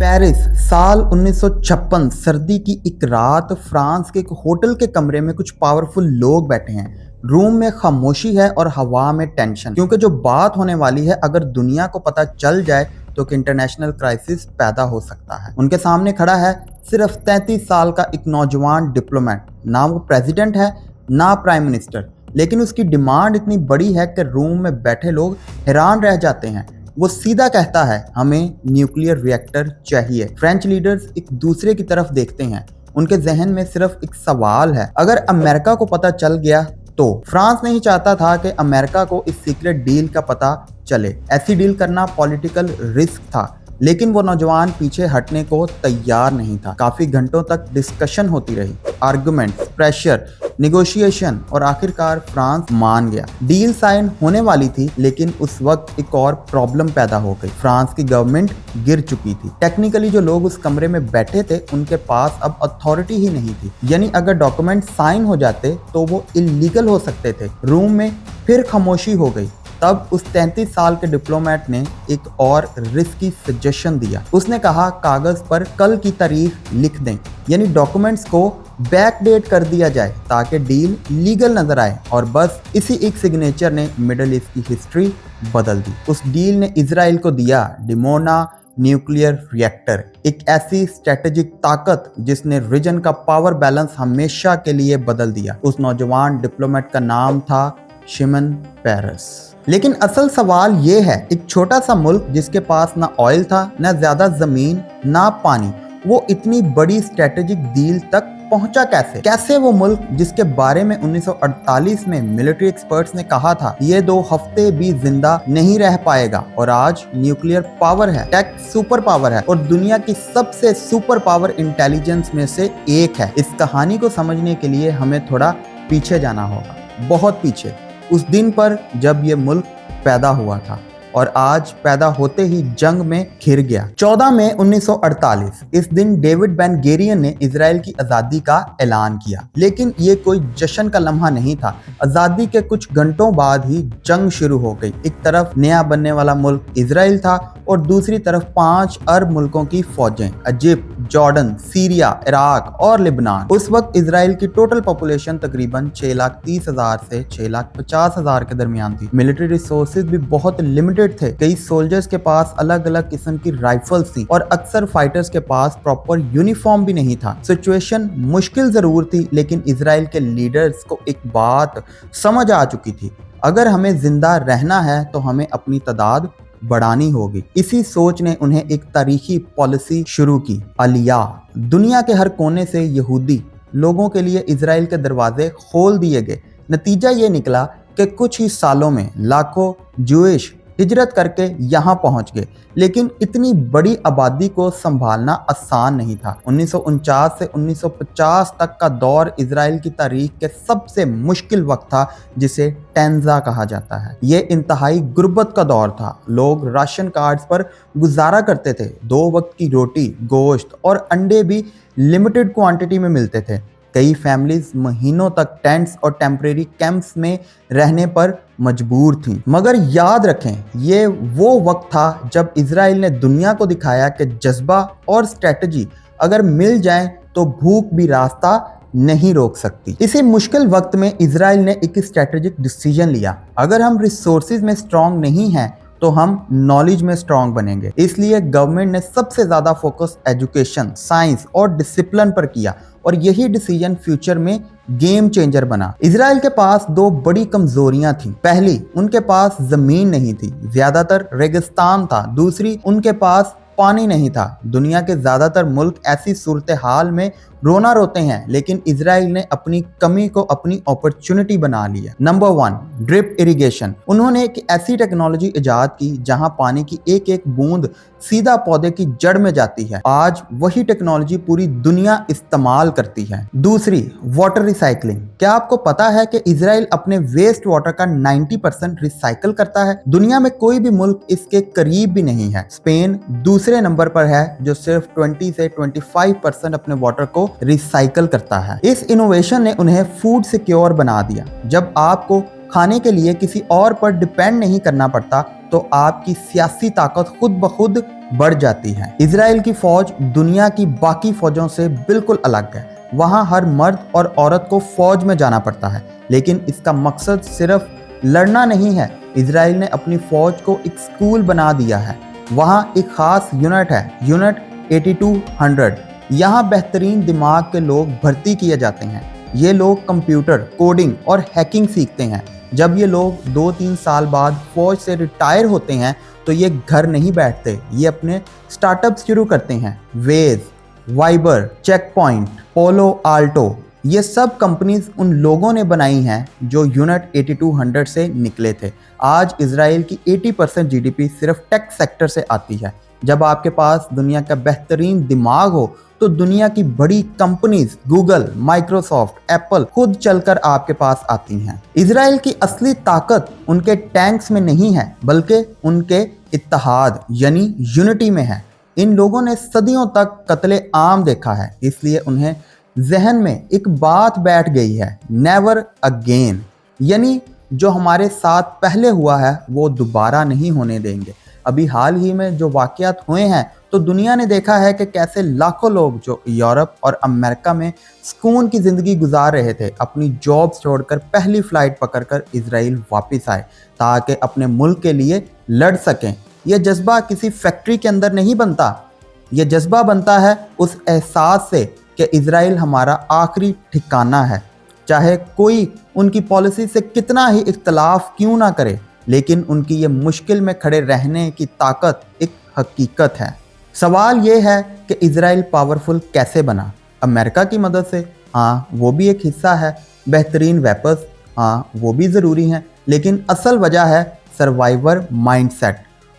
Paris साल 1956 सर्दी की एक रात फ्रांस के एक होटल के कमरे में कुछ पावरफुल लोग बैठे हैं। रूम में खामोशी है और हवा में टेंशन, क्योंकि जो बात होने वाली है अगर दुनिया को पता चल जाए तो कि इंटरनेशनल क्राइसिस पैदा हो सकता है। उनके सामने खड़ा है सिर्फ 33 साल का एक नौजवान डिप्लोमेट। ना वो प्रेसिडेंट है ना प्राइम मिनिस्टर, लेकिन उसकी डिमांड इतनी बड़ी है कि रूम में बैठे लोग हैरान रह जाते हैं। वो सीधा कहता है, हमें न्यूक्लियर रिएक्टर चाहिए। फ्रेंच लीडर्स एक दूसरे की तरफ देखते हैं। उनके जहन में सिर्फ एक सवाल है, अगर अमेरिका को पता चल गया तो। फ्रांस नहीं चाहता था कि अमेरिका को इस सीक्रेट डील का पता चले। ऐसी डील करना पॉलिटिकल रिस्क था, लेकिन वो नौजवान पीछे हटने को तैयार नहीं था। काफी घंटों तक डिस्कशन होती रही, आर्गुमेंट, प्रेशर, निगोशिएशन, और आखिरकार फ्रांस मान गया। डील साइन होने वाली थी, लेकिन उस वक्त एक और प्रॉब्लम पैदा हो गई। फ्रांस की गवर्नमेंट गिर चुकी थी। टेक्निकली जो लोग उस कमरे में बैठे थे उनके पास अब अथॉरिटी ही नहीं थी। यानी अगर डॉक्यूमेंट साइन हो जाते तो वो इलीगल हो सकते थे। रूम में फिर खामोशी हो गई। तब उस 33 साल के डिप्लोमेट ने एक और रिस्की सजेशन दिया। उसने कहा, कागज पर कल की तारीख लिख दें, यानी डॉक्यूमेंट्स को बैक डेट कर दिया जाए ताकि डील लीगल नजर आए। और बस इसी एक सिग्नेचर ने मिडिल ईस्ट की हिस्ट्री बदल दी। उस डील ने इजराइल को दिया डिमोना न्यूक्लियर रिएक्टर, एक ऐसी स्ट्रेटेजिक ताकत जिसने रीजन का पावर बैलेंस हमेशा के लिए बदल दिया। उस नौजवान डिप्लोमेट का नाम था शिमन पेरेस। लेकिन असल सवाल ये है, एक छोटा सा मुल्क जिसके पास ना ऑयल था, ना ज्यादा जमीन, ना पानी, वो इतनी बड़ी स्ट्रेटेजिक डील तक पहुंचा कैसे? वो मुल्क जिसके बारे में 1948 में मिलिट्री एक्सपर्ट्स ने कहा था ये 2 हफ्ते भी जिंदा नहीं रह पाएगा, और आज न्यूक्लियर पावर है, टेक सुपर पावर है, और दुनिया की सबसे सुपर पावर इंटेलिजेंस में से एक है। इस कहानी को समझने के लिए हमें थोड़ा पीछे जाना होगा, बहुत पीछे, उस दिन पर जब ये मुल्क पैदा हुआ था और आज पैदा होते ही जंग में घिर गया। 14 मई 1948, इस दिन डेविड बेन गेरियन ने इजराइल की आज़ादी का ऐलान किया। लेकिन ये कोई जश्न का लम्हा नहीं था। आज़ादी के कुछ घंटों बाद ही जंग शुरू हो गई। एक तरफ नया बनने वाला मुल्क इजराइल था और दूसरी तरफ 5 अरब मुल्कों की फौजें, इजिप्ट, जॉर्डन, सीरिया, इराक और लिबनान। उस वक्त इजराइल की टोटल पॉपुलेशन तकरीबन 6,30,000 से 6,50,000 के दरमियान थी। मिलिट्री रिसोर्सेज भी बहुत लिमिटेड थे। कई सोल्जर्स के पास अलग अलग किस्म की राइफल्स थी और अक्सर फाइटर्स के पास प्रॉपर यूनिफॉर्म भी नहीं था। सिचुएशन मुश्किल जरूर थी, लेकिन इजराइल के लीडर्स को एक बात समझ आ चुकी थी, अगर हमें जिंदा रहना है तो हमें अपनी तादाद बढ़ानी होगी। इसी सोच ने उन्हें एक तारीखी पॉलिसी शुरू की, अलिया। दुनिया के हर कोने से यहूदी लोगों के लिए इजराइल के दरवाजे खोल दिए गए। नतीजा ये निकला कि कुछ ही सालों में लाखों जूइश हिजरत करके यहाँ पहुंच गए। लेकिन इतनी बड़ी आबादी को संभालना आसान नहीं था। 1949 से 1950 तक का दौर इजराइल की तारीख के सबसे मुश्किल वक्त था, जिसे टेंजा कहा जाता है। ये इंतहाई गुर्बत का दौर था। लोग राशन कार्ड्स पर गुजारा करते थे। 2 वक्त की रोटी, गोश्त और अंडे भी लिमिटेड क्वांटिटी में मिलते थे। कई फैमिलीज महीनों तक टेंट्स और टेम्परेरी कैंप्स में रहने पर मजबूर थीं। मगर याद रखें, ये वो वक्त था जब इजराइल ने दुनिया को दिखाया कि जज्बा और स्ट्रेटजी अगर मिल जाए तो भूख भी रास्ता नहीं रोक सकती। इसी मुश्किल वक्त में इजराइल ने एक स्ट्रेटेजिक डिसीजन लिया, अगर हम रिसोर्सेज में स्ट्रांग नहीं हैं तो हम नॉलेज में स्ट्रांग बनेंगे। इसलिए गवर्नमेंट ने सबसे ज्यादा फोकस एजुकेशन, साइंस और डिसिप्लिन पर किया, और यही डिसीजन फ्यूचर में गेम चेंजर बना। इजराइल के पास 2 बड़ी कमजोरियां थीं। पहली, उनके पास जमीन नहीं थी, ज्यादातर रेगिस्तान था। दूसरी, उनके पास पानी नहीं था। दुनिया के ज्यादातर मुल्क ऐसी सूरत हाल में रोना रोते हैं, लेकिन इजराइल ने अपनी कमी को अपनी अपॉर्चुनिटी बना लिया। Number 1, drip irrigation. उन्होंने एक ऐसी टेक्नोलॉजी इजाद की जहां पानी की एक एक बूंद सीधा पौधे की जड़ में जाती है। आज वही टेक्नोलॉजी पूरी दुनिया इस्तेमाल करती है। दूसरी, वाटर रिसाइकलिंग। क्या आपको पता है कि इजराइल अपने वेस्ट वाटर का 90% रिसाइकल करता है? दुनिया में कोई भी मुल्क इसके करीब भी नहीं है। स्पेन दूसरे नंबर पर है, जो सिर्फ 20 से 25% अपने वाटर को रिसाइकल करता है। इस इनोवेशन ने उन्हें फूड सिक्योर बना दिया। जब आपको खाने के लिए किसी और पर डिपेंड नहीं करना पड़ता तो आपकी सियासी ताकत खुद ब खुद बढ़ जाती है। इजराइल की फौज दुनिया की बाकी फौजों से बिल्कुल अलग है। वहाँ हर मर्द और औरत को फौज में जाना पड़ता है, लेकिन इसका मकसद सिर्फ लड़ना नहीं है। इजराइल ने अपनी फौज को एक स्कूल बना दिया है। वहाँ एक खास यूनिट है, यूनिट 8200। यहाँ बेहतरीन दिमाग के लोग भर्ती किए जाते हैं। ये लोग कंप्यूटर, कोडिंग और हैकिंग सीखते हैं। जब ये लोग 2-3 साल बाद फौज से रिटायर होते हैं तो ये घर नहीं बैठते, ये अपने स्टार्टअप शुरू करते हैं। वेज, वाइबर, चेक पॉइंट, पोलो आल्टो, ये सब कंपनीज उन लोगों ने बनाई हैं जो यूनिट 8200 से निकले थे। आज इजराइल की 80% जीडीपी सिर्फ टेक सेक्टर से आती है। जब आपके पास दुनिया का बेहतरीन दिमाग हो तो दुनिया की बड़ी कंपनीज गूगल, माइक्रोसॉफ्ट, एप्पल खुद चलकर आपके पास आती हैं। इजराइल की असली ताकत उनके टैंक्स में नहीं है, बल्कि उनके इत्तेहाद यानी यूनिटी में है। इन लोगों ने सदियों तक कत्ले आम देखा है, इसलिए उन्हें जहन में एक बात बैठ गई है, नेवर अगेन, यानी जो हमारे साथ पहले हुआ है वो दोबारा नहीं होने देंगे। अभी हाल ही में जो वाकयात हुए हैं तो दुनिया ने देखा है कि कैसे लाखों लोग जो यूरोप और अमेरिका में सुकून की ज़िंदगी गुजार रहे थे, अपनी जॉब्स छोड़कर पहली फ़्लाइट पकड़कर इजराइल वापस आए ताकि अपने मुल्क के लिए लड़ सकें। यह जज्बा किसी फैक्ट्री के अंदर नहीं बनता, यह जज्बा बनता है उस एहसास से कि इजराइल हमारा आखिरी ठिकाना है। चाहे कोई उनकी पॉलिसी से कितना ही इख्तलाफ क्यों ना करे, लेकिन उनकी ये मुश्किल में खड़े रहने की ताकत एक हकीकत है। सवाल ये है कि इजराइल पावरफुल कैसे बना? अमेरिका की मदद से? हाँ, वो भी एक हिस्सा है। बेहतरीन वेपन्स? हाँ, वो भी ज़रूरी हैं, लेकिन असल वजह है सर्वाइवर माइंडसेट।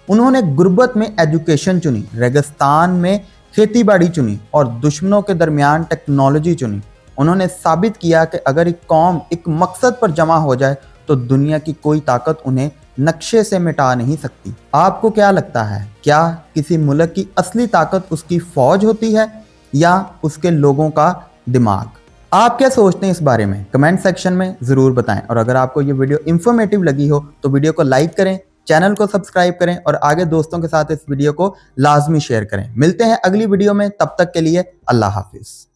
उन्होंने गुर्बत में एजुकेशन चुनी, रेगिस्तान में खेती बाड़ी चुनी और दुश्मनों के दरमियान टेक्नोलॉजी चुनी। उन्होंने साबित किया कि अगर एक कौम एक मकसद पर जमा हो जाए तो दुनिया की कोई ताकत उन्हें नक्शे से मिटा नहीं सकती। आपको क्या लगता है, क्या किसी मुल्क की असली ताकत उसकी फौज होती है या उसके लोगों का दिमाग? आप क्या सोचते हैं इस बारे में? कमेंट सेक्शन में ज़रूर बताएं। और अगर आपको ये वीडियो इंफॉर्मेटिव लगी हो तो वीडियो को लाइक करें, चैनल को सब्सक्राइब करें और आगे दोस्तों के साथ इस वीडियो को लाजमी शेयर करें। मिलते हैं अगली वीडियो में, तब तक के लिए अल्लाह हाफिज़।